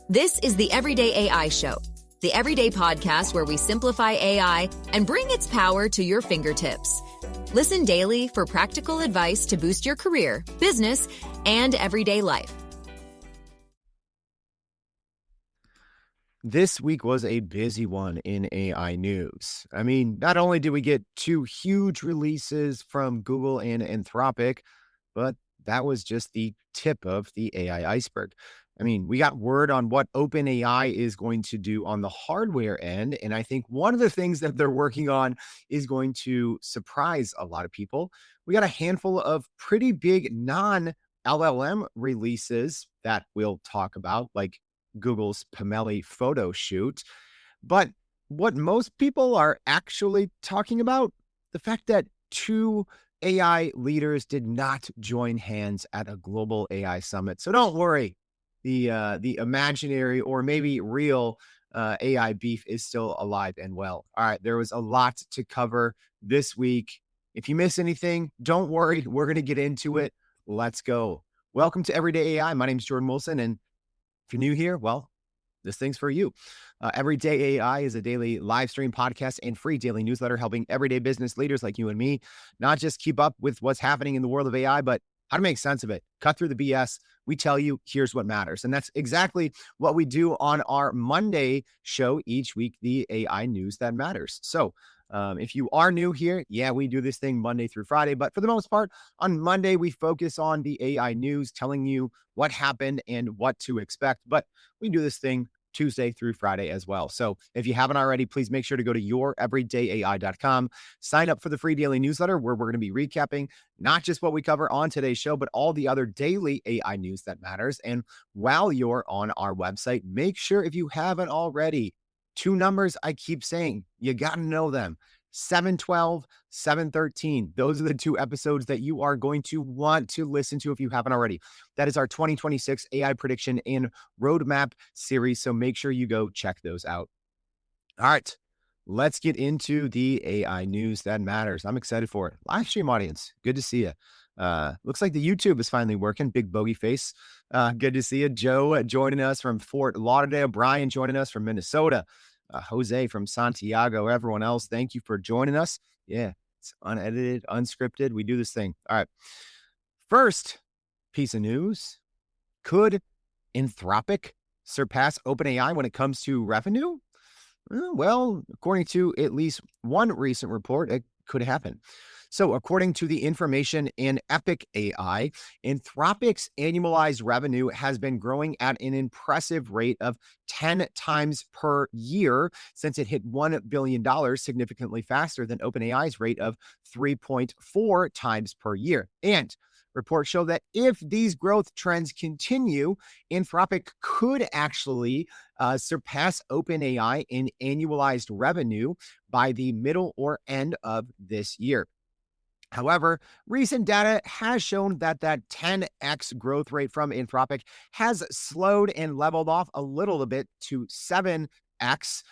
This is the Everyday AI Show, the everyday podcast where we simplify AI and bring its power to your fingertips. Listen daily for practical advice to boost your career, business, and everyday life. This week was a busy one in AI news. I mean, not only did we get two huge releases from Google and Anthropic, but that was just the tip of the AI iceberg. I mean, we got word on what OpenAI is going to do on the hardware end. And I think one of the things that they're working on is going to surprise a lot of people. We got a handful of pretty big non-LLM releases that we'll talk about, like Google's Photoshoot. But what most people are actually talking about, the fact that two AI leaders did not join hands at a global AI summit. So don't worry, the imaginary or maybe real AI beef is still alive and well. All right, there was a lot to cover this week. If you miss anything, don't worry, we're going to get into it. Let's go. Welcome to Everyday AI. My name is Jordan Wilson, and if you're new here, well, this thing's for you. Everyday AI is a daily live stream podcast and free daily newsletter helping everyday business leaders like you and me not just keep up with what's happening in the world of AI, but how to make sense of it. Cut through the BS. We tell you, here's what matters. And that's exactly what we do on our Monday show each week, the AI News That Matters. So if you are new here, yeah, we do this thing Monday through Friday. But for the most part, on Monday, we focus on the AI news, telling you what happened and what to expect. But we do this thing Tuesday through Friday as well. So if you haven't already, please make sure to go to youreverydayai.com, sign up for the free daily newsletter where we're going to be recapping not just what we cover on today's show, but all the other daily AI news that matters. And while you're on our website, make sure if you haven't already, two numbers I keep saying, you got to know them. 712, 713. Those are the two episodes that you are going to want to listen to if you haven't already. That is our 2026 AI prediction and roadmap series. So make sure you go check those out. All right, let's get into the AI news that matters. I'm excited for it. Live stream audience, good to see you. Looks like the YouTube is finally working. Big bogey face. Good to see you. Joe joining us from Fort Lauderdale. Brian joining us from Minnesota. Jose from Santiago. Everyone else, thank you for joining us. Yeah, it's unedited, unscripted. We do this thing. All right. First piece of news. Could Anthropic surpass OpenAI when it comes to revenue? Well, according to at least one recent report, it could happen. So according to the information in Epic AI, Anthropic's annualized revenue has been growing at an impressive rate of 10 times per year since it hit $1 billion, significantly faster than OpenAI's rate of 3.4 times per year. And reports show that if these growth trends continue, Anthropic could actually surpass OpenAI in annualized revenue by the middle or end of this year. However, recent data has shown that 10x growth rate from Anthropic has slowed and leveled off a little bit to 7x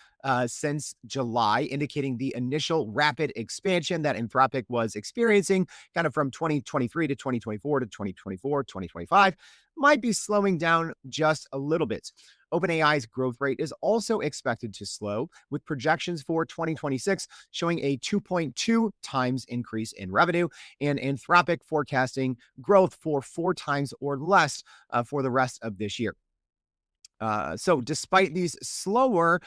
since July, indicating the initial rapid expansion that Anthropic was experiencing kind of from 2023 to 2024 to 2024, 2025 might be slowing down just a little bit. OpenAI's growth rate is also expected to slow, with projections for 2026 showing a 2.2 times increase in revenue, and Anthropic forecasting growth for 4 times or less for the rest of this year. So despite these slower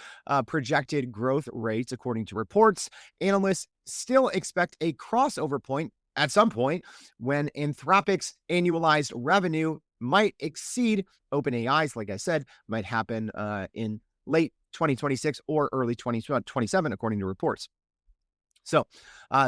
projected growth rates, according to reports, analysts still expect a crossover point at some point when Anthropic's annualized revenue might exceed OpenAI's, like I said, might happen in late 2026 or early 2027, according to reports. So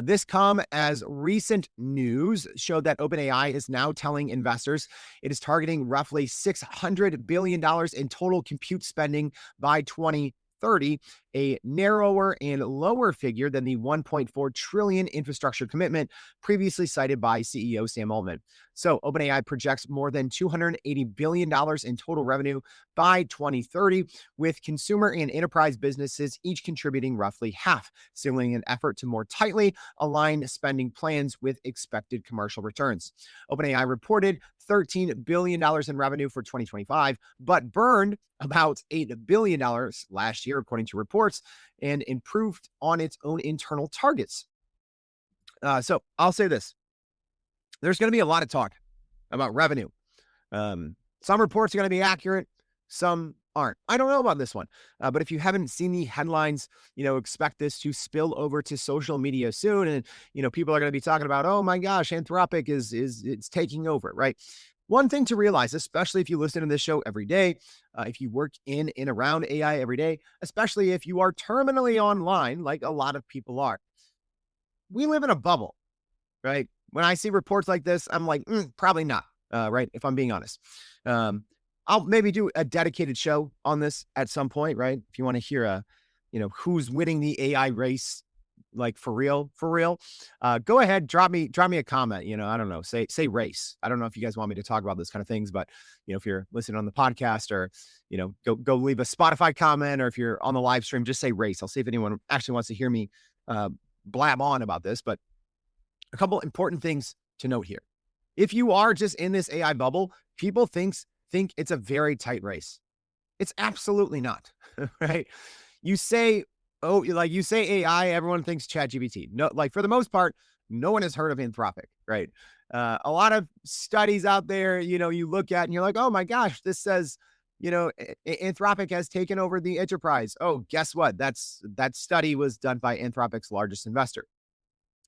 this come as recent news showed that OpenAI is now telling investors it is targeting roughly $600 billion in total compute spending by 2030. a narrower and lower figure than the 1.4 trillion infrastructure commitment previously cited by CEO Sam Altman. So OpenAI projects more than $280 billion in total revenue by 2030, with consumer and enterprise businesses each contributing roughly half, signaling an effort to more tightly align spending plans with expected commercial returns. OpenAI reported $13 billion in revenue for 2025, but burned about $8 billion last year, according to reports, and improved on its own internal targets. So I'll say this. There's going to be a lot of talk about revenue. Some reports are going to be accurate, some aren't. I don't know about this one, but if you haven't seen the headlines, expect this to spill over to social media soon. And, people are going to be talking about, oh my gosh, Anthropic it's taking over, right? One thing to realize, especially if you listen to this show every day, if you work in and around AI every day, especially if you are terminally online, like a lot of people are, we live in a bubble, right? When I see reports like this, I'm like, probably not, right? If I'm being honest. I'll maybe do a dedicated show on this at some point, right? If you want to hear who's winning the AI race, like for real, go ahead, drop me a comment. I don't know, say race. I don't know if you guys want me to talk about this kind of things, but if you're listening on the podcast or, go leave a Spotify comment, or if you're on the live stream, just say race. I'll see if anyone actually wants to hear me blab on about this. But a couple important things to note here. If you are just in this AI bubble, people think it's a very tight race. It's absolutely not, right? You say AI, everyone thinks ChatGPT. No, like for the most part, no one has heard of Anthropic, right? A lot of studies out there, you look at and you're like, oh my gosh, this says, Anthropic has taken over the enterprise. Oh, guess what? That study was done by Anthropic's largest investor.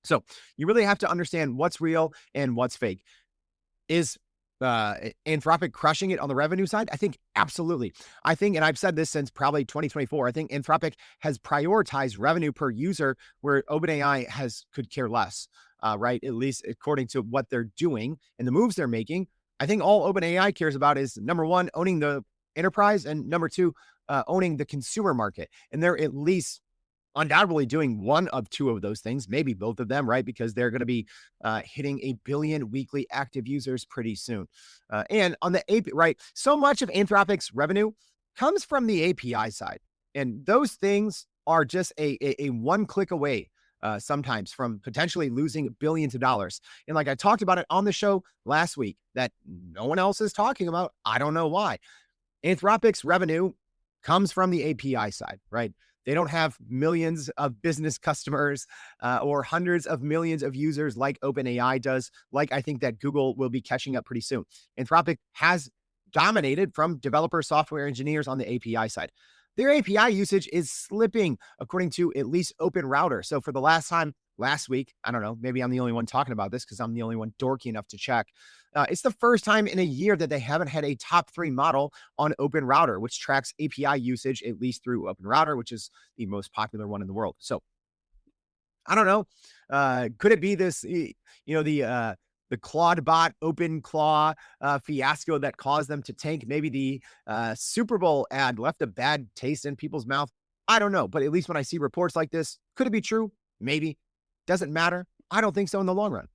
So you really have to understand what's real and what's fake. Is Anthropic crushing it on the revenue side? I think absolutely. I think, and I've said this since probably 2024, I think Anthropic has prioritized revenue per user where OpenAI could care less, right? At least according to what they're doing and the moves they're making. I think all OpenAI cares about is, number one, owning the enterprise, and number two, owning the consumer market. And they're at least undoubtedly doing one of two of those things, maybe both of them, right? Because they're going to be hitting 1 billion weekly active users pretty soon. And on the API, right? So much of Anthropic's revenue comes from the API side. And those things are just a one click away sometimes from potentially losing billions of dollars. And like I talked about it on the show last week that no one else is talking about. I don't know why. Anthropic's revenue comes from the API side, right? They don't have millions of business customers or hundreds of millions of users like OpenAI does, like I think that Google will be catching up pretty soon. Anthropic has dominated from developer software engineers on the API side. Their API usage is slipping, according to at least OpenRouter. So for the last week, I don't know, maybe I'm the only one talking about this because I'm the only one dorky enough to check. It's the first time in a year that they haven't had a top 3 model on OpenRouter, which tracks API usage, at least through OpenRouter, which is the most popular one in the world. So I don't know. Could it be this, the Claude bot, OpenClaw fiasco that caused them to tank? Maybe the Super Bowl ad left a bad taste in people's mouth. I don't know. But at least when I see reports like this, could it be true? Maybe. Doesn't matter. I don't think so in the long run.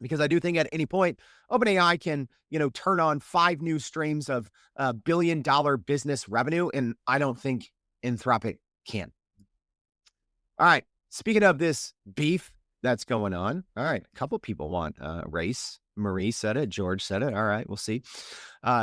Because I do think at any point, OpenAI can, turn on 5 new streams of $1 billion business revenue. And I don't think Anthropic can. All right. Speaking of this beef that's going on. All right. A couple people want race. Marie said it. George said it. All right. We'll see.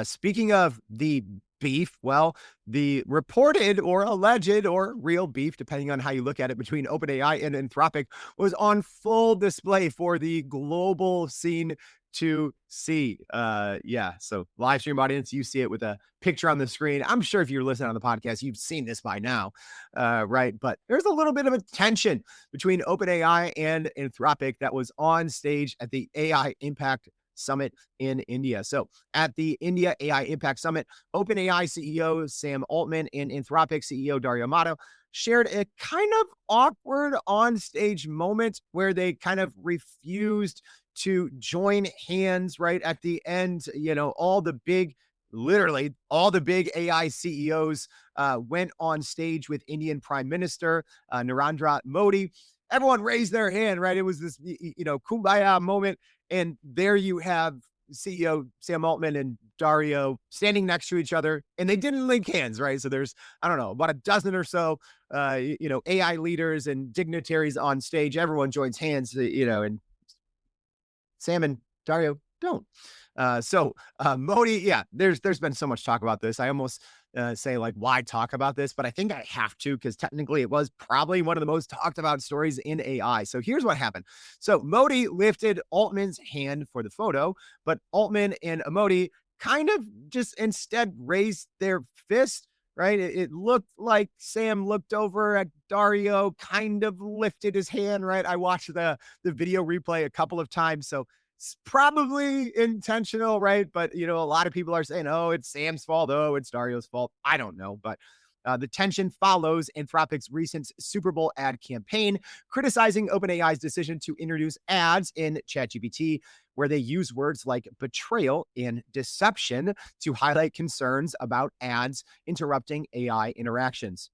Speaking of the beef, well, the reported or alleged or real beef, depending on how you look at it, between OpenAI and Anthropic was on full display for the global scene to see. So live stream audience, you see it with a picture on the screen. I'm sure if you're listening on the podcast, you've seen this by now, right? But there's a little bit of a tension between OpenAI and Anthropic that was on stage at the AI Impact Summit in India. So at the India AI Impact Summit, OpenAI CEO Sam Altman and Anthropic CEO Dario Amado shared a kind of awkward on-stage moment where they kind of refused to join hands right at the end. All the big literally all the big AI CEOs went on stage with Indian Prime Minister Narendra Modi. Everyone raised their hand, right? It was this, kumbaya moment. And there you have CEO Sam Altman and Dario standing next to each other, and they didn't link hands, right? So there's, I don't know, about a dozen or so, AI leaders and dignitaries on stage. Everyone joins hands, and Sam and Dario don't. Modi, yeah, there's been so much talk about this. I almost say like, why talk about this? But I think I have to because technically it was probably one of the most talked about stories in AI. So here's what happened. So Modi lifted Altman's hand for the photo, but Altman and Modi kind of just instead raised their fist. Right. It looked like Sam looked over at Dario, kind of lifted his hand. Right. I watched the video replay a couple of times. So it's probably intentional, right? But, a lot of people are saying, oh, it's Sam's fault. Oh, it's Dario's fault. I don't know. But the tension follows Anthropic's recent Super Bowl ad campaign, criticizing OpenAI's decision to introduce ads in ChatGPT, where they use words like betrayal and deception to highlight concerns about ads interrupting AI interactions.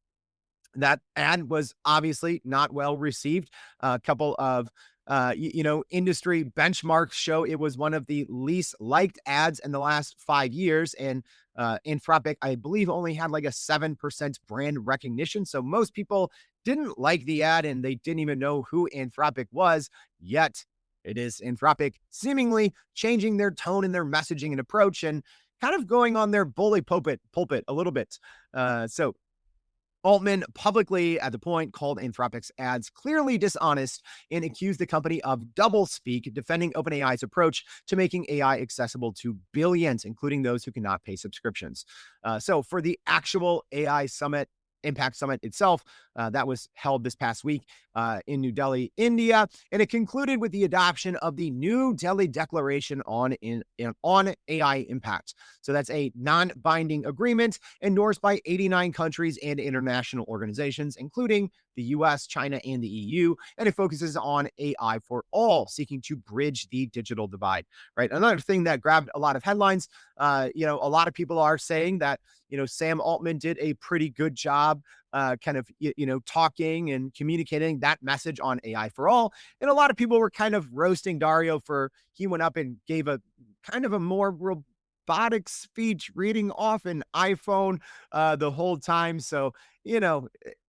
That ad was obviously not well received. A couple of industry benchmarks show it was one of the least liked ads in the last 5 years. And Anthropic, I believe, only had like a 7% brand recognition. So most people didn't like the ad and they didn't even know who Anthropic was. Yet it is Anthropic seemingly changing their tone and their messaging and approach and kind of going on their bully pulpit a little bit. So Altman publicly, at the point, called Anthropic's ads clearly dishonest and accused the company of doublespeak, defending OpenAI's approach to making AI accessible to billions, including those who cannot pay subscriptions. So for the actual AI Summit, Impact Summit itself, that was held this past week in New Delhi, India, and it concluded with the adoption of the New Delhi Declaration on AI Impact. So that's a non-binding agreement endorsed by 89 countries and international organizations, including the US, China, and the EU, and it focuses on AI for all, seeking to bridge the digital divide, right? Another thing that grabbed a lot of headlines, a lot of people are saying that, Sam Altman did a pretty good job talking and communicating that message on AI for all. And a lot of people were kind of roasting Dario for he went up and gave a kind of a more robotic speech reading off an iPhone the whole time. So,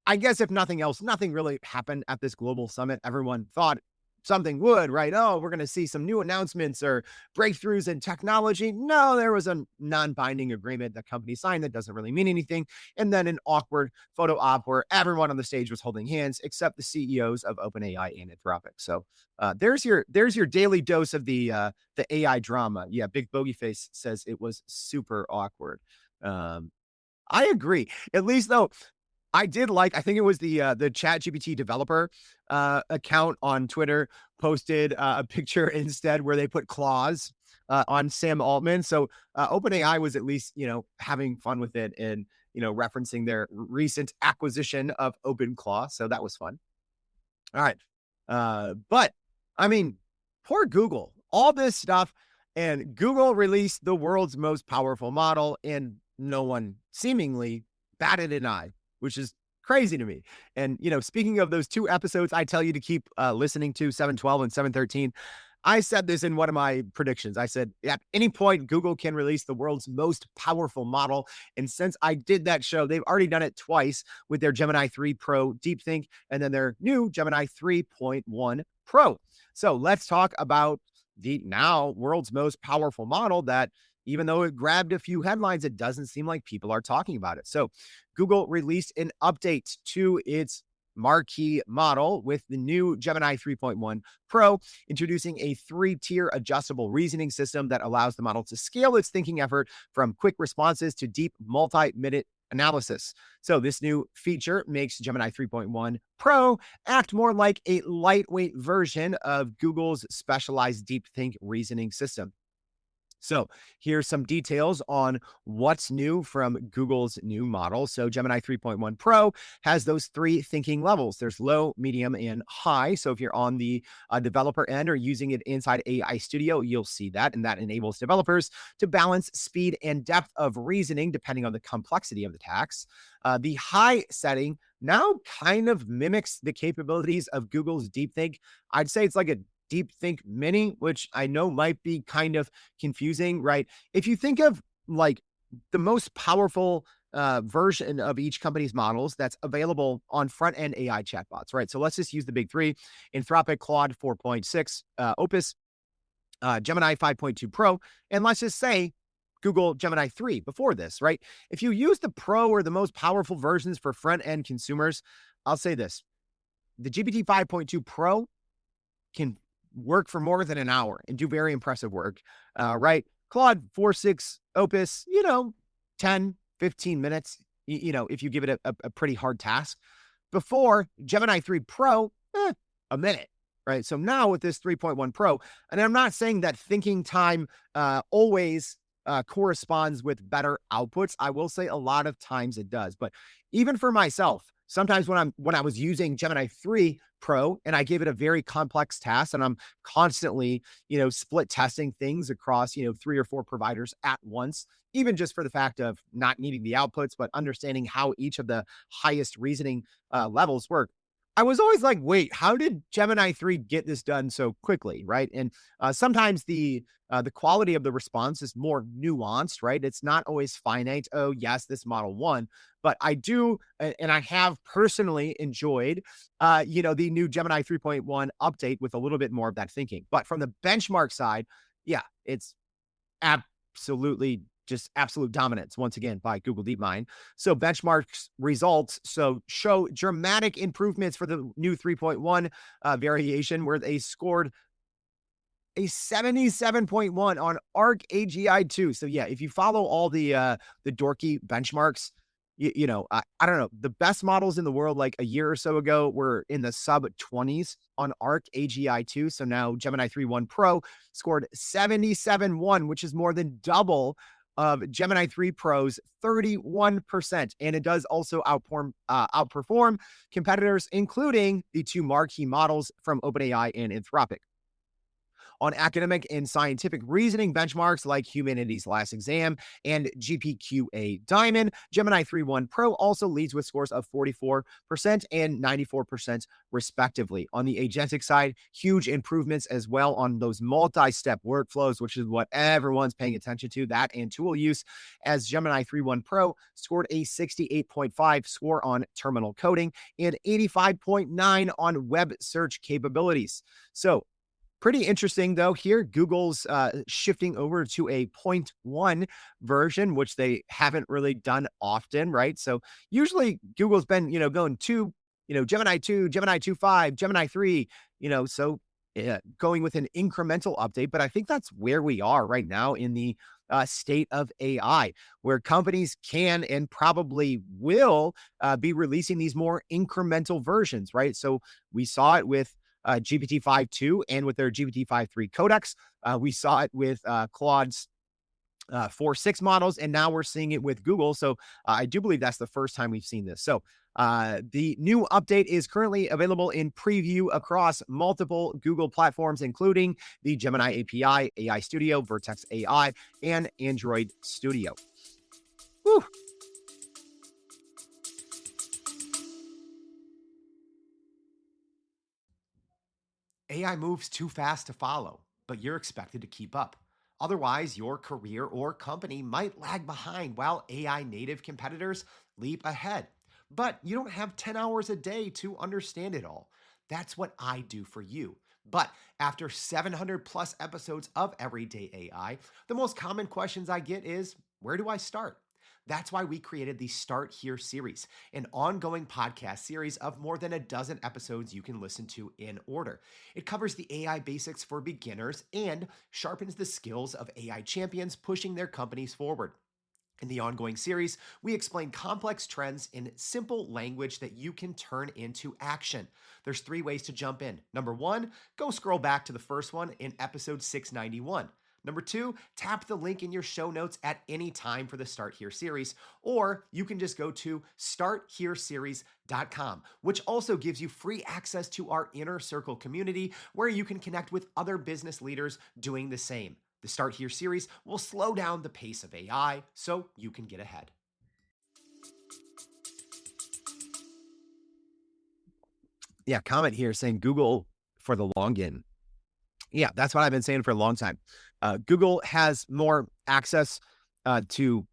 I guess if nothing else, nothing really happened at this global summit. Everyone thought something would, right? Oh, we're going to see some new announcements or breakthroughs in technology. No, there was a non-binding agreement that companies signed that doesn't really mean anything. And then an awkward photo op where everyone on the stage was holding hands except the CEOs of OpenAI and Anthropic. So there's your daily dose of the AI drama. Yeah, Big Bogeyface says it was super awkward. I agree. At least though, I think it was the ChatGPT developer account on Twitter posted a picture instead where they put claws on Sam Altman. So OpenAI was at least, having fun with it and, referencing their recent acquisition of OpenClaw. So that was fun. All right. But I mean, poor Google, all this stuff, and Google released the world's most powerful model and no one seemingly batted an eye, which is crazy to me. And, speaking of those two episodes, I tell you to keep listening to 712 and 713. I said this in one of my predictions. I said, at any point, Google can release the world's most powerful model. And since I did that show, they've already done it twice with their Gemini 3 Pro DeepThink and then their new Gemini 3.1 Pro. So let's talk about the now world's most powerful model that, even though it grabbed a few headlines, it doesn't seem like people are talking about it. So Google released an update to its marquee model with the new Gemini 3.1 Pro, introducing a 3-tier adjustable reasoning system that allows the model to scale its thinking effort from quick responses to deep multi-minute analysis. So this new feature makes Gemini 3.1 Pro act more like a lightweight version of Google's specialized DeepThink reasoning system. So here's some details on what's new from Google's new model. So Gemini 3.1 Pro has those three thinking levels. There's low, medium, and high. So if you're on the developer end or using it inside AI Studio, you'll see that. And that enables developers to balance speed and depth of reasoning depending on the complexity of the task. The high setting now kind of mimics the capabilities of Google's DeepThink. I'd say it's like a DeepThink Mini, which I know might be kind of confusing, right? If you think of like the most powerful version of each company's models that's available on front end AI chatbots, right? So let's just use the big three: Anthropic, Claude 4.6, Opus, Gemini 5.2 Pro, and let's just say Google Gemini 3 before this, right? If you use the Pro or the most powerful versions for front end consumers, I'll say this: the GPT 5.2 Pro can work for more than an hour and do very impressive work, right? Claude 4.6 Opus, 10, 15 minutes, if you give it a pretty hard task. Before Gemini 3 Pro, a minute, right? So now with this 3.1 Pro, and I'm not saying that thinking time always corresponds with better outputs. I will say a lot of times it does, but even for myself, sometimes when I was using Gemini 3 Pro and I gave it a very complex task and I'm constantly, split testing things across, 3 or 4 providers at once, even just for the fact of not needing the outputs, but understanding how each of the highest reasoning levels work. I was always like, wait, how did Gemini 3 get this done so quickly, right? And sometimes the quality of the response is more nuanced, right? It's not always finite. Oh, yes, this model won. But I do, and I have personally enjoyed, the new Gemini 3.1 update with a little bit more of that thinking. But from the benchmark side, yeah, it's absolutely just absolute dominance once again by Google DeepMind. So benchmarks results show dramatic improvements for the new 3.1 variation, where they scored a 77.1 on Arc AGI 2. So yeah, if you follow all the dorky benchmarks, I don't know, the best models in the world like a year or so ago were in the sub 20s on Arc AGI 2. So now Gemini 3.1 Pro scored 77.1, which is more than double of Gemini 3 Pro's 31%. And it does also outperform competitors, including the two marquee models from OpenAI and Anthropic. On academic and scientific reasoning benchmarks like Humanities Last Exam and GPQA Diamond, Gemini 3.1 Pro also leads with scores of 44% and 94% respectively. On the agentic side, huge improvements as well on those multi-step workflows, which is what everyone's paying attention to, that and tool use, as Gemini 3.1 Pro scored a 68.5 score on terminal coding and 85.9 on web search capabilities. So pretty interesting, though. Here, Google's shifting over to a 0.1 version, which they haven't really done often, right? So usually Google's been, going to, Gemini 2, Gemini 2.5, Gemini 3, so going with an incremental update. But I think that's where we are right now in the state of AI, where companies can and probably will be releasing these more incremental versions, right? So we saw it with GPT 5.2 and with their GPT 5.3 codecs. We saw it with Claude's 4.6 models, and now we're seeing it with Google. So I do believe that's the first time we've seen this. So the new update is currently available in preview across multiple Google platforms, including the Gemini API, AI Studio, Vertex AI, and Android Studio. Whew. AI moves too fast to follow, but you're expected to keep up. Otherwise, your career or company might lag behind while AI native competitors leap ahead. But you don't have 10 hours a day to understand it all. That's what I do for you. But after 700 plus episodes of Everyday AI, the most common questions I get is, where do I start? That's why we created the Start Here series, an ongoing podcast series of more than a dozen episodes you can listen to in order. It covers the AI basics for beginners and sharpens the skills of AI champions pushing their companies forward. In the ongoing series, we explain complex trends in simple language that you can turn into action. There's 3 ways to jump in. Number 1, go scroll back to the first one in episode 691. Number two, tap the link in your show notes at any time for the Start Here series, or you can just go to starthereseries.com, which also gives you free access to our Inner Circle community where you can connect with other business leaders doing the same. The Start Here series will slow down the pace of AI so you can get ahead. Yeah, comment here saying Google for the long game. Yeah, that's what I've been saying for a long time. Google has more access to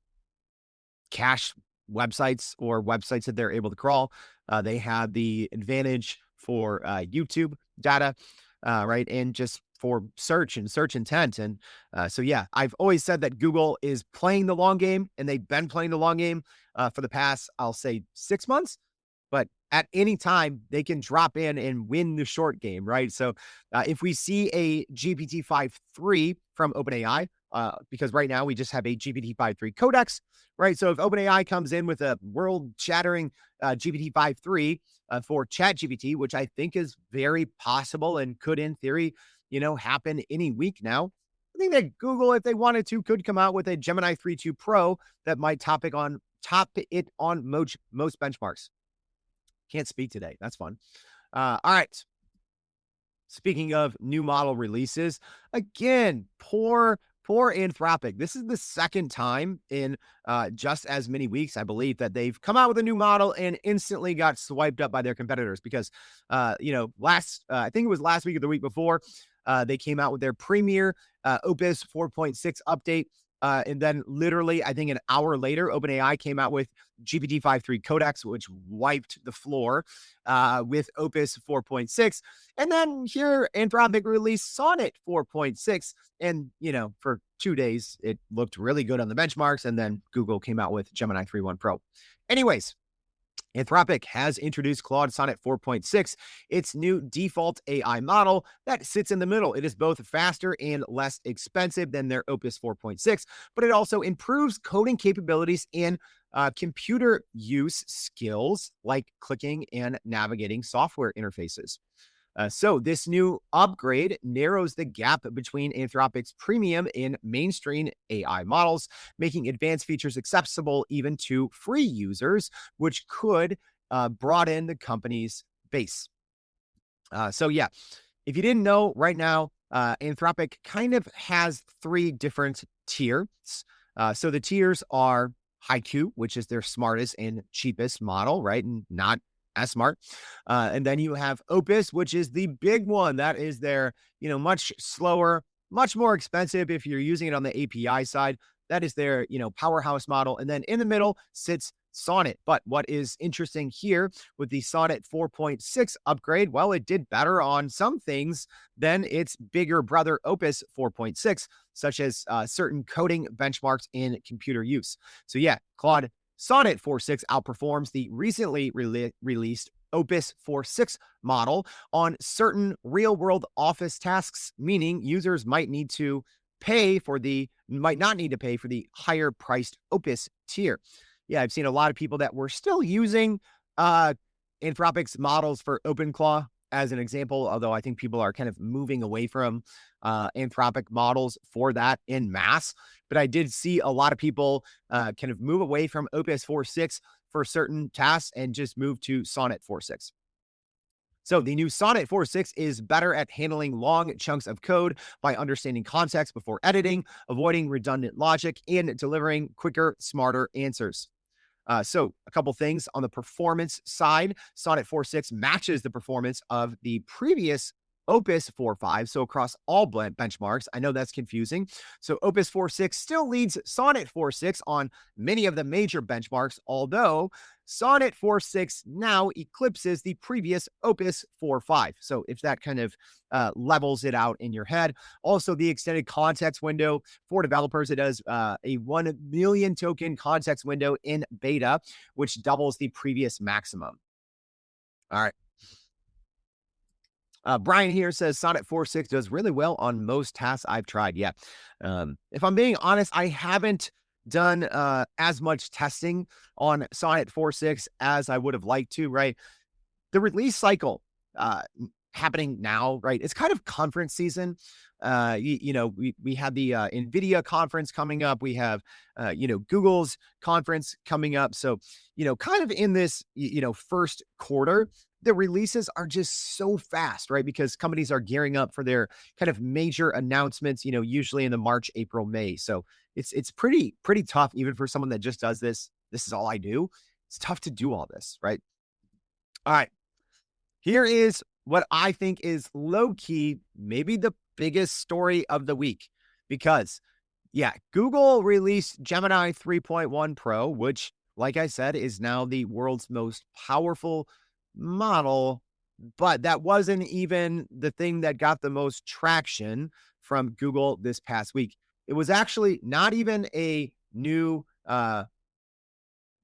cache websites or websites that they're able to crawl. They have the advantage for YouTube data, right? And just for search and search intent. And so, yeah, I've always said that Google is playing the long game, and they've been playing the long game for the past, I'll say, 6 months. But at any time, they can drop in and win the short game, right? So if we see a GPT-5.3 from OpenAI, because right now we just have a GPT-5.3 codex, right? So if OpenAI comes in with a world-shattering GPT-5.3 for ChatGPT, which I think is very possible and could, in theory, happen any week now, I think that Google, if they wanted to, could come out with a Gemini 3.2 Pro that might top it on most benchmarks. Can't speak today. That's fun. All right. Speaking of new model releases, again, poor Anthropic. This is the second time in just as many weeks, I believe, that they've come out with a new model and instantly got swiped up by their competitors because, I think it was last week or the week before, they came out with their premier Opus 4.6 update. And then literally, I think an hour later, OpenAI came out with GPT-5.3 Codex, which wiped the floor with Opus 4.6. And then here, Anthropic released Sonnet 4.6. And, for 2 days, it looked really good on the benchmarks. And then Google came out with Gemini 3.1 Pro. Anyways, Anthropic has introduced Claude Sonnet 4.6, its new default AI model that sits in the middle. It is both faster and less expensive than their Opus 4.6, but it also improves coding capabilities and computer use skills like clicking and navigating software interfaces. So this new upgrade narrows the gap between Anthropic's premium and mainstream AI models, making advanced features accessible even to free users, which could broaden the company's base. So yeah, if you didn't know, right now, Anthropic kind of has 3 different tiers. So the tiers are Haiku, which is their smartest and cheapest model, right? And not as smart. And then you have Opus, which is the big one. That is their, much slower, much more expensive if you're using it on the API side. That is their, powerhouse model. And then in the middle sits Sonnet. But what is interesting here with the Sonnet 4.6 upgrade, well, it did better on some things than its bigger brother Opus 4.6, such as certain coding benchmarks in computer use. So yeah, Claude Sonnet 4.6 outperforms the recently released Opus 4.6 model on certain real-world office tasks, meaning users might not need to pay for the higher-priced Opus tier. Yeah, I've seen a lot of people that were still using Anthropic's models for OpenClaw as an example, although I think people are kind of moving away from Anthropic models for that in mass. But I did see a lot of people kind of move away from Opus 4.6 for certain tasks and just move to Sonnet 4.6. So the new Sonnet 4.6 is better at handling long chunks of code by understanding context before editing, avoiding redundant logic, and delivering quicker, smarter answers. So a couple things on the performance side. Sonnet 4.6 matches the performance of the previous Opus 4.5, so across all benchmarks. I know that's confusing. So Opus 4.6 still leads Sonnet 4.6 on many of the major benchmarks, although Sonnet 4.6 now eclipses the previous Opus 4.5. So if that kind of levels it out in your head. Also, the extended context window for developers, it does a 1 million token context window in beta, which doubles the previous maximum. All right. Brian here says Sonnet 4.6 does really well on most tasks I've tried. Yeah. If I'm being honest, I haven't done as much testing on Sonnet 4.6 as I would have liked to, right? The release cycle happening now, right? It's kind of conference season. We had the NVIDIA conference coming up. We have, Google's conference coming up. So, kind of in this, first quarter, the releases are just so fast, right? Because companies are gearing up for their kind of major announcements, usually in the March, April, May. So it's pretty tough, even for someone that just does this. This is all I do. It's tough to do all this, right? All right. Here is what I think is low key, maybe the biggest story of the week. Because, yeah, Google released Gemini 3.1 Pro, which, like I said, is now the world's most powerful model. But that wasn't even the thing that got the most traction from Google this past week. It was actually not even a new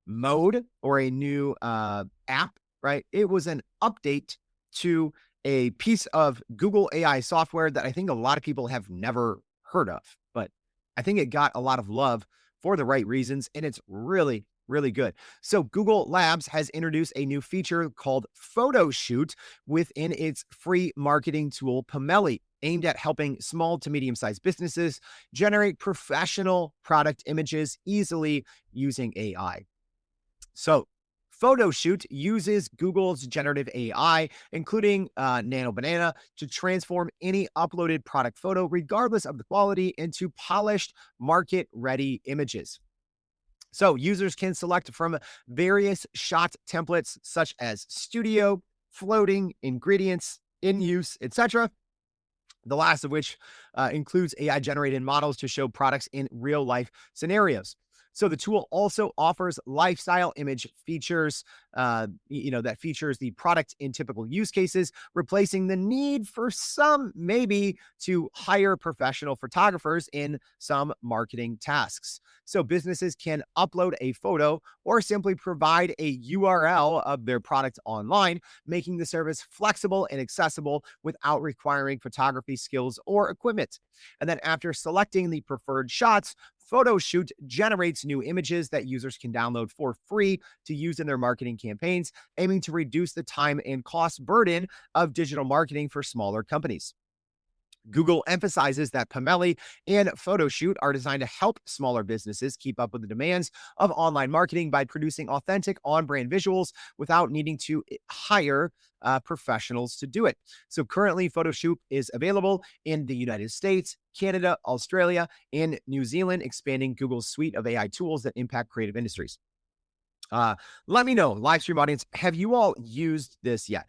mode or a new app, right? It was an update to a piece of Google AI software that I think a lot of people have never heard of, but I think it got a lot of love for the right reasons, and it's really, really good. So Google Labs has introduced a new feature called Photoshoot within its free marketing tool, Pomeli, aimed at helping small to medium-sized businesses generate professional product images easily using AI. So Photoshoot uses Google's generative AI, including Nano Banana, to transform any uploaded product photo, regardless of the quality, into polished, market-ready images. So users can select from various shot templates such as studio, floating, ingredients, in use, etc. The last of which includes AI-generated models to show products in real-life scenarios. So the tool also offers lifestyle image features, that features the product in typical use cases, replacing the need for some maybe to hire professional photographers in some marketing tasks. So businesses can upload a photo or simply provide a URL of their product online, making the service flexible and accessible without requiring photography skills or equipment. And then after selecting the preferred shots, Photoshoot generates new images that users can download for free to use in their marketing campaigns, aiming to reduce the time and cost burden of digital marketing for smaller companies. Google emphasizes that Pomeli and Photoshoot are designed to help smaller businesses keep up with the demands of online marketing by producing authentic on-brand visuals without needing to hire professionals to do it. So currently, Photoshoot is available in the United States, Canada, Australia, and New Zealand, expanding Google's suite of AI tools that impact creative industries. Let me know, live stream audience, have you all used this yet?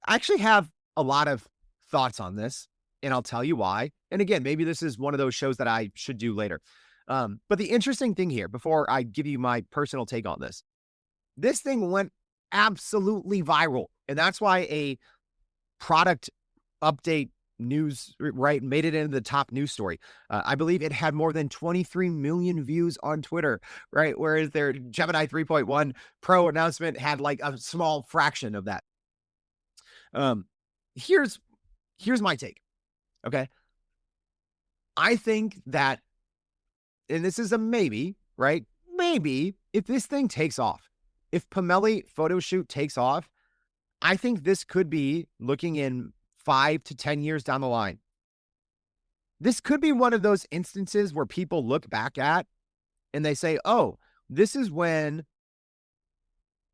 I actually have a lot of thoughts on this, and I'll tell you why. And again, maybe this is one of those shows that I should do later. But the interesting thing here, before I give you my personal take on this thing went absolutely viral. And that's why a product update news, right, made it into the top news story. I believe it had more than 23 million views on Twitter, right? Whereas their Gemini 3.1 Pro announcement had like a small fraction of that. Here's my take. Okay. I think that, and this is a maybe, right? Maybe if this thing takes off, if Pomeli Photoshoot takes off, I think this could be, looking in 5 to 10 years down the line, this could be one of those instances where people look back at and they say, oh, this is when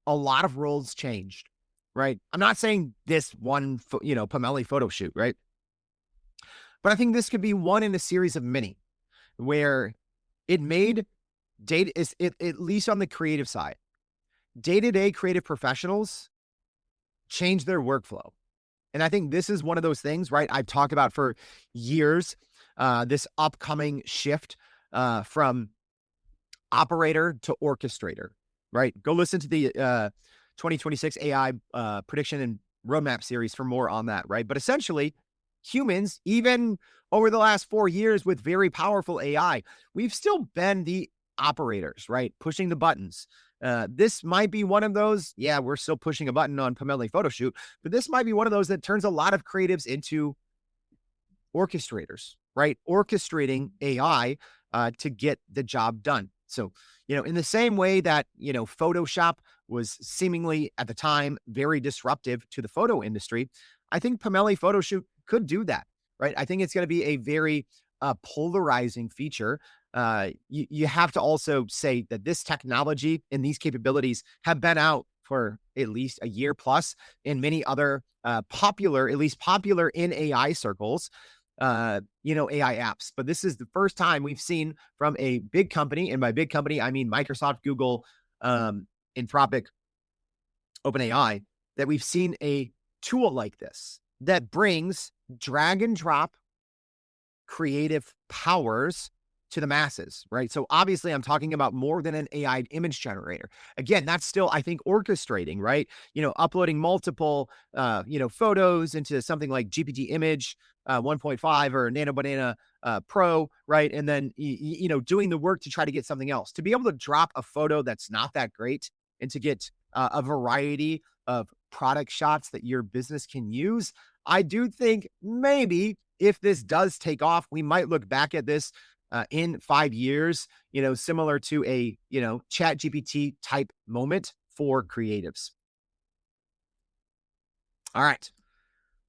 a lot of roles changed, right? I'm not saying this one, Pomeli Photoshoot, right? But I think this could be one in a series of many where it made data, at least on the creative side, day-to-day creative professionals change their workflow. And I think this is one of those things, right? I've talked about for years, this upcoming shift from operator to orchestrator, right? Go listen to the 2026 AI prediction and roadmap series for more on that, right? But essentially, humans, even over the last 4 years with very powerful AI, we've still been the operators, right? Pushing the buttons. This might be one of those, yeah, we're still pushing a button on Pomeli Photoshoot, but this might be one of those that turns a lot of creatives into orchestrators, right? Orchestrating AI to get the job done. So, in the same way that, Photoshop was seemingly at the time very disruptive to the photo industry, I think Pomeli Photoshoot could do that, right? I think it's going to be a very polarizing feature. You have to also say that this technology and these capabilities have been out for at least a year plus in many other popular, at least popular in AI circles, AI apps. But this is the first time we've seen from a big company, and by big company, I mean Microsoft, Google, Anthropic, OpenAI, that we've seen a tool like this that brings drag and drop creative powers to the masses, right? So obviously I'm talking about more than an AI image generator. Again, that's still, I think, orchestrating, right? Uploading multiple, photos into something like GPT image 1.5 or Nano Banana Pro, right? And then, doing the work to try to get something else. To be able to drop a photo that's not that great and to get a variety of product shots that your business can use, I do think maybe if this does take off, we might look back at this in 5 years, similar to a, chat GPT type moment for creatives. All right.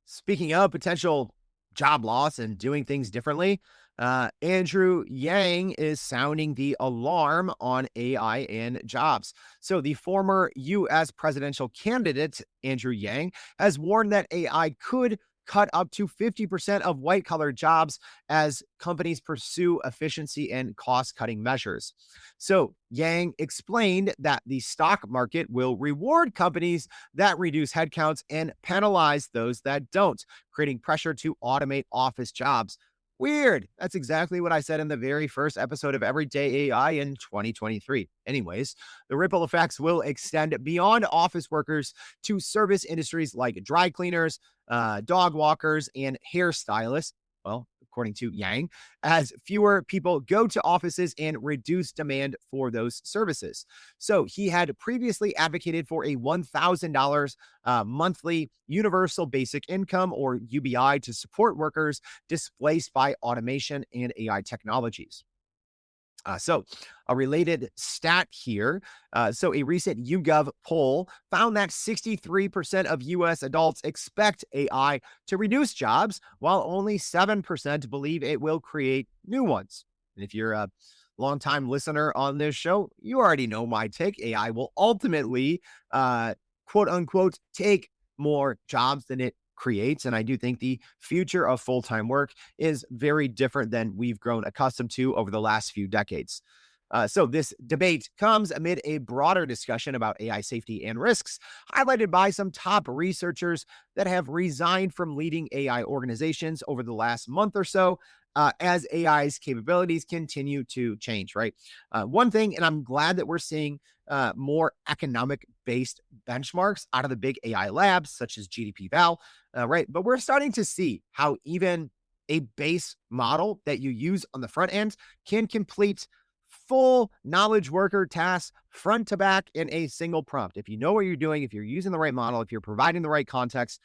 Speaking of potential job loss and doing things differently, Andrew Yang is sounding the alarm on AI and jobs. So the former U.S. presidential candidate, Andrew Yang, has warned that AI could cut up to 50% of white-collar jobs as companies pursue efficiency and cost-cutting measures. So Yang explained that the stock market will reward companies that reduce headcounts and penalize those that don't, creating pressure to automate office jobs. Weird. That's exactly what I said in the very first episode of Everyday AI in 2023. Anyways, the ripple effects will extend beyond office workers to service industries like dry cleaners, dog walkers, and hairstylists. Well, according to Yang, as fewer people go to offices and reduce demand for those services. So he had previously advocated for a $1,000 monthly universal basic income, or UBI, to support workers displaced by automation and AI technologies. So a related stat here. So a recent YouGov poll found that 63% of U.S. adults expect AI to reduce jobs, while only 7% believe it will create new ones. And if you're a longtime listener on this show, you already know my take. AI will ultimately, quote unquote, take more jobs than it creates. And I do think the future of full-time work is very different than we've grown accustomed to over the last few decades. So this debate comes amid a broader discussion about AI safety and risks, highlighted by some top researchers that have resigned from leading AI organizations over the last month or so, as AI's capabilities continue to change, right? One thing, and I'm glad that we're seeing more economic-based benchmarks out of the big AI labs, such as GDP-Val, right? But we're starting to see how even a base model that you use on the front end can complete full knowledge worker tasks front to back in a single prompt. If you know what you're doing, if you're using the right model, if you're providing the right context,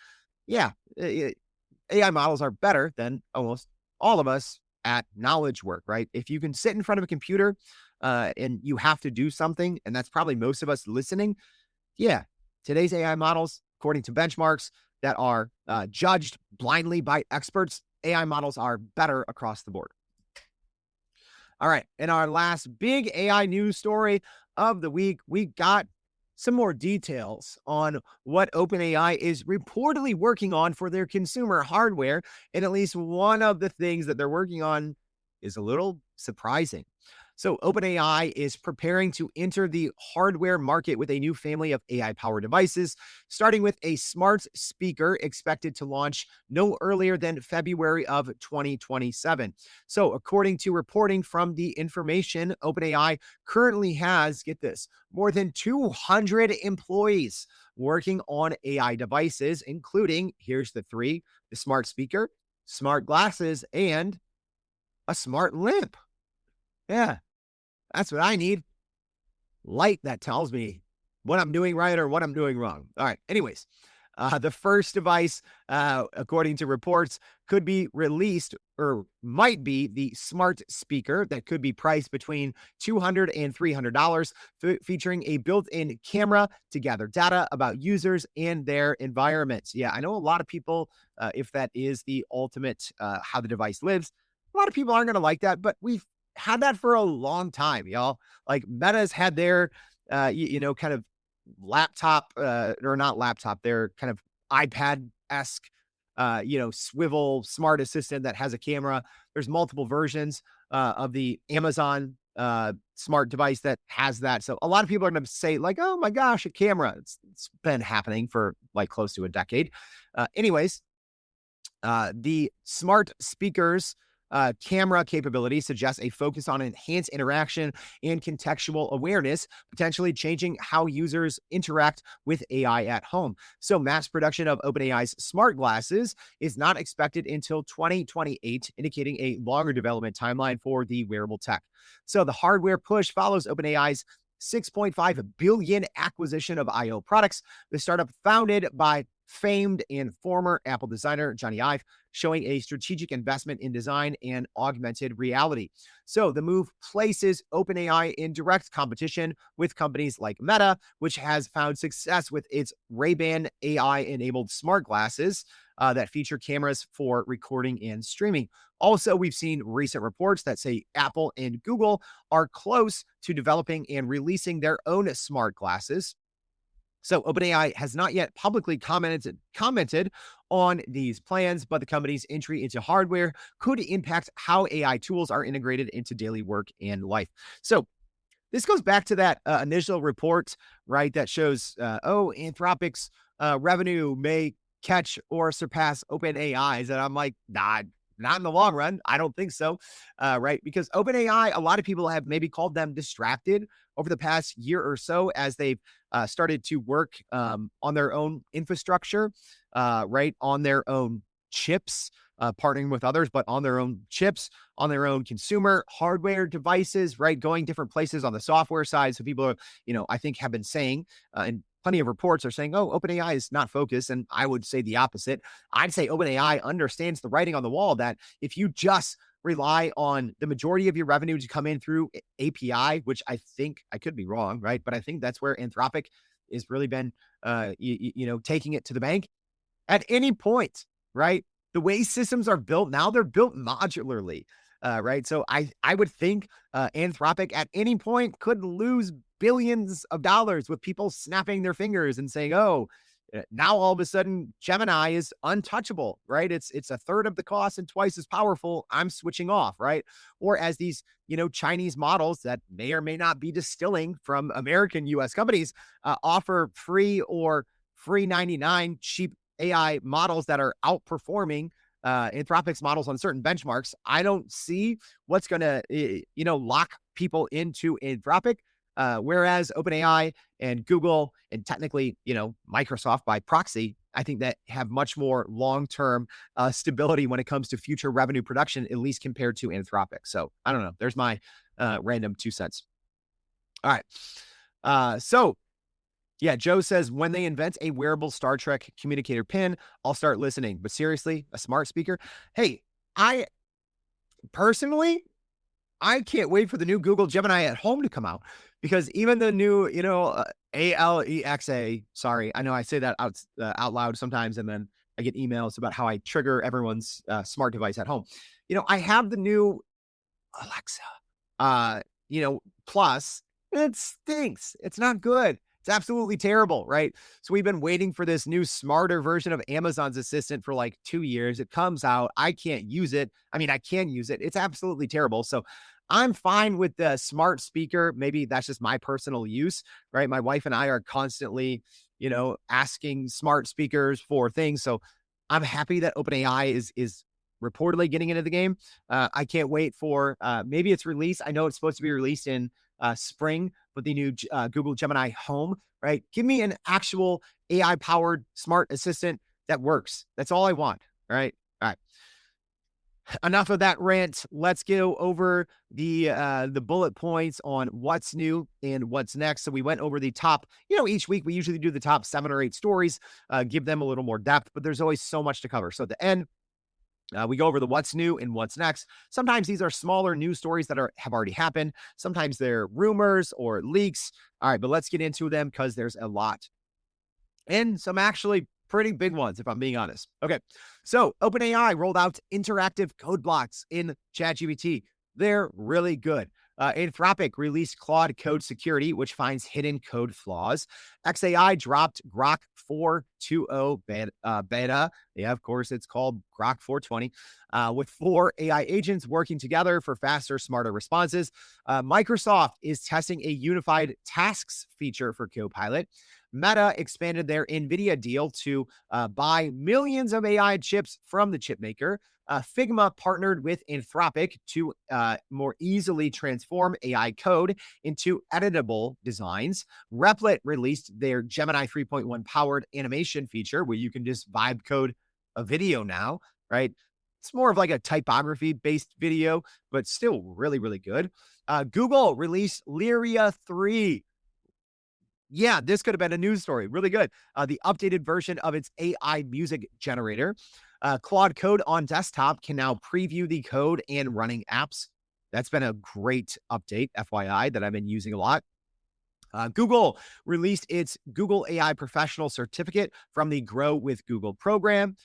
yeah, AI models are better than almost all of us at knowledge work, right? If you can sit in front of a computer and you have to do something, and that's probably most of us listening, yeah, today's AI models, according to benchmarks that are judged blindly by experts, AI models are better across the board. All right, in our last big AI news story of the week, we got some more details on what OpenAI is reportedly working on for their consumer hardware. And at least one of the things that they're working on is a little surprising. So OpenAI is preparing to enter the hardware market with a new family of AI-powered devices, starting with a smart speaker expected to launch no earlier than February of 2027. So according to reporting from The Information, OpenAI currently has, get this, more than 200 employees working on AI devices, including, here's the three, the smart speaker, smart glasses, and a smart lamp. Yeah, that's what I need. Light that tells me what I'm doing right or what I'm doing wrong. All right. Anyways, The first device, according to reports, could be released or might be the smart speaker that could be priced between $200 and $300, featuring a built-in camera to gather data about users and their environments. Yeah, I know a lot of people, if that is the ultimate how the device lives, a lot of people aren't going to like that, but we've had that for a long time, y'all. Like Meta's had their, kind of laptop, or not laptop, their kind of iPad esque, swivel smart assistant that has a camera. There's multiple versions of the Amazon smart device that has that. So a lot of people are going to say, like, oh my gosh, a camera. It's been happening for like close to a decade. Anyways, the smart speakers camera capability suggests a focus on enhanced interaction and contextual awareness, potentially changing how users interact with AI at home. So, mass production of OpenAI's smart glasses is not expected until 2028, indicating a longer development timeline for the wearable tech. So, the hardware push follows OpenAI's 6.5 billion acquisition of IO products. The startup, founded by famed and former Apple designer Johnny Ive, showing a strategic investment in design and augmented reality. So the move places OpenAI in direct competition with companies like Meta, which has found success with its Ray-Ban AI-enabled smart glasses that feature cameras for recording and streaming. Also, we've seen recent reports that say Apple and Google are close to developing and releasing their own smart glasses. So OpenAI has not yet publicly commented on these plans, but the company's entry into hardware could impact how AI tools are integrated into daily work and life. So this goes back to that initial report, right? That shows, Anthropic's revenue may catch or surpass OpenAI's. And I'm like, nah, not in the long run. I don't think so, right? Because OpenAI, a lot of people have maybe called them distracted over the past year or so as they've started to work on their own infrastructure, right? On their own chips, partnering with others, but on their own chips, on their own consumer hardware devices, right? Going different places on the software side. So people are, I think have been saying, and plenty of reports are saying, oh, OpenAI is not focused. And I would say the opposite. I'd say OpenAI understands the writing on the wall that if you just rely on the majority of your revenue to come in through API, which I think I could be wrong, right? But I think that's where Anthropic has really been, taking it to the bank at any point, right? The way systems are built now, they're built modularly, right? So I would think Anthropic at any point could lose billions of dollars with people snapping their fingers and saying, oh, now all of a sudden Gemini is untouchable, right? It's a third of the cost and twice as powerful. I'm switching off, right? Or as these, Chinese models that may or may not be distilling from American US companies offer free or free 99 cheap AI models that are outperforming Anthropic's models on certain benchmarks. I don't see what's going to, lock people into Anthropic. Whereas OpenAI and Google and technically, Microsoft by proxy, I think that have much more long-term stability when it comes to future revenue production, at least compared to Anthropic. So I don't know. There's my random 2 cents. All right. So yeah, Joe says, when they invent a wearable Star Trek communicator pin, I'll start listening. But seriously, a smart speaker? Hey, I personally, I can't wait for the new Google Gemini at home to come out, because even the new, Alexa, sorry, I know I say that out loud sometimes, and then I get emails about how I trigger everyone's smart device at home. I have the new Alexa, Plus. It stinks. It's not good. It's absolutely terrible, right? So we've been waiting for this new smarter version of Amazon's assistant for like 2 years. It comes out. I can't use it. I mean, I can use it. It's absolutely terrible. So I'm fine with the smart speaker. Maybe that's just my personal use, right? My wife and I are constantly, asking smart speakers for things. So I'm happy that OpenAI is reportedly getting into the game. I can't wait for maybe its release. I know it's supposed to be released in spring, but the new Google Gemini Home, right? Give me an actual AI powered smart assistant that works. That's all I want. Right. All right. Enough of that rant. Let's go over the bullet points on what's new and what's next. So we went over the top, each week we usually do the top 7 or 8 stories, give them a little more depth, but there's always so much to cover. So at the end, we go over the what's new and what's next. Sometimes these are smaller news stories that have already happened. Sometimes they're rumors or leaks. All right, but let's get into them because there's a lot. And some actually pretty big ones, if I'm being honest. Okay, so OpenAI rolled out interactive code blocks in ChatGPT. They're really good. Anthropic released Claude Code Security, which finds hidden code flaws. XAI dropped Grok 4.2.0 beta. Yeah, of course, it's called Grok 4.20, with 4 AI agents working together for faster, smarter responses. Microsoft is testing a unified tasks feature for Copilot. Meta expanded their NVIDIA deal to buy millions of AI chips from the chipmaker. Figma partnered with Anthropic to more easily transform AI code into editable designs. Replit released their Gemini 3.1 powered animation feature where you can just vibe code a video now, right? It's more of like a typography based video, but still really, really good. Google released Lyria 3. Yeah, this could have been a news story. Really good. The updated version of its AI music generator. Claude Code on desktop can now preview the code and running apps. That's been a great update, FYI, that I've been using a lot. Google released its Google AI Professional Certificate from the Grow with Google program.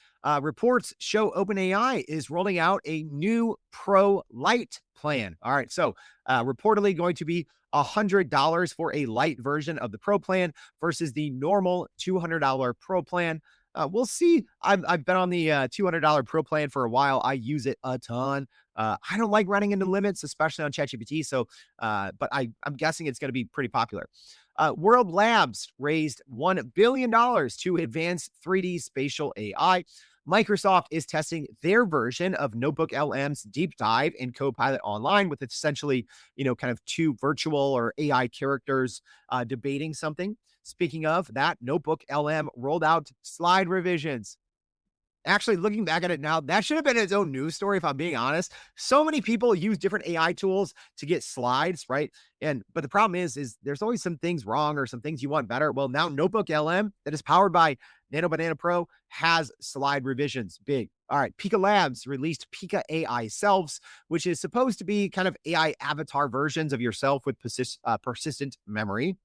Reports show OpenAI is rolling out a new Pro Lite plan. All right, so reportedly going to be $100 for a light version of the Pro plan versus the normal $200 Pro plan. We'll see. I've been on the $200 Pro plan for a while. I use it a ton. I don't like running into limits, especially on ChatGPT. So, but I'm guessing it's going to be pretty popular. World Labs raised $1 billion to advance 3D spatial AI. Microsoft is testing their version of Notebook LM's deep dive in Copilot Online with essentially, kind of 2 virtual or AI characters debating something. Speaking of that, Notebook LM rolled out slide revisions. Actually, looking back at it now, that should have been its own news story, if I'm being honest. So many people use different AI tools to get slides, right? But the problem is there's always some things wrong or some things you want better. Well, now Notebook LM that is powered by Nano Banana Pro has slide revisions. Big. All right. Pika Labs released Pika AI Selves, which is supposed to be kind of AI avatar versions of yourself with persistent memory.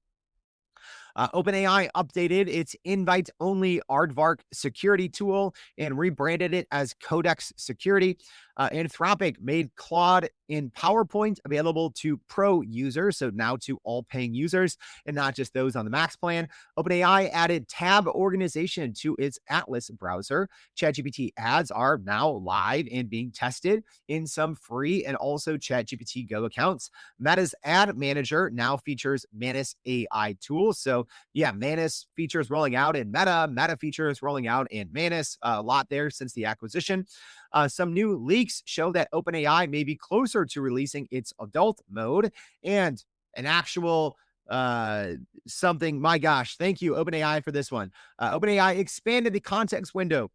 OpenAI updated its invite-only Aardvark security tool and rebranded it as Codex Security. Anthropic made Claude in PowerPoint available to pro users, so now to all paying users and not just those on the Max plan. OpenAI added tab organization to its Atlas browser. ChatGPT ads are now live and being tested in some free and also ChatGPT Go accounts. Meta's ad manager now features Manus AI tools. So yeah, Manus features rolling out in Meta features rolling out in Manus, a lot there since the acquisition. Some new leaks show that OpenAI may be closer to releasing its adult mode and an actual something. My gosh, thank you, OpenAI, for this one. OpenAI expanded the context window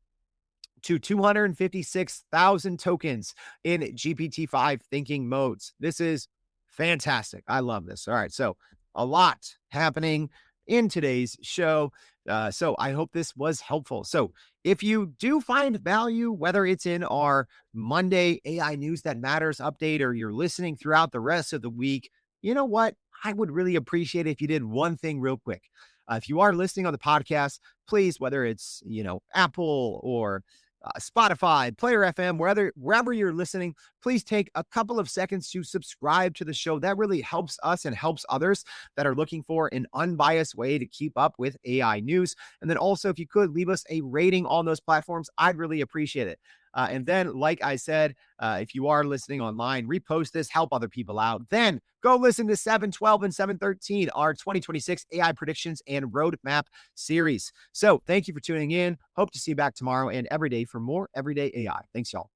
to 256,000 tokens in GPT-5 thinking modes. This is fantastic. I love this. All right, so a lot happening in today's show. So I hope this was helpful. So if you do find value, whether it's in our Monday AI News That Matters update or you're listening throughout the rest of the week, you know what? I would really appreciate it if you did one thing real quick. If you are listening on the podcast, please, whether it's, Apple or Spotify, Player FM, wherever you're listening, please take a couple of seconds to subscribe to the show. That really helps us and helps others that are looking for an unbiased way to keep up with AI news. And then also, if you could leave us a rating on those platforms, I'd really appreciate it. And then, like I said, if you are listening online, repost this, help other people out. Then go listen to 712 and 713, our 2026 AI predictions and roadmap series. So thank you for tuning in. Hope to see you back tomorrow and every day for more everyday AI. Thanks, y'all.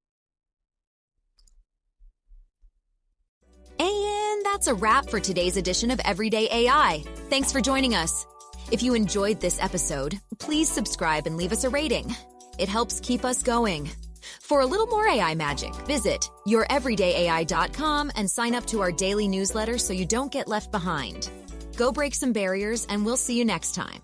And that's a wrap for today's edition of Everyday AI. Thanks for joining us. If you enjoyed this episode, please subscribe and leave us a rating. It helps keep us going. For a little more AI magic, visit youreverydayai.com and sign up to our daily newsletter so you don't get left behind. Go break some barriers, and we'll see you next time.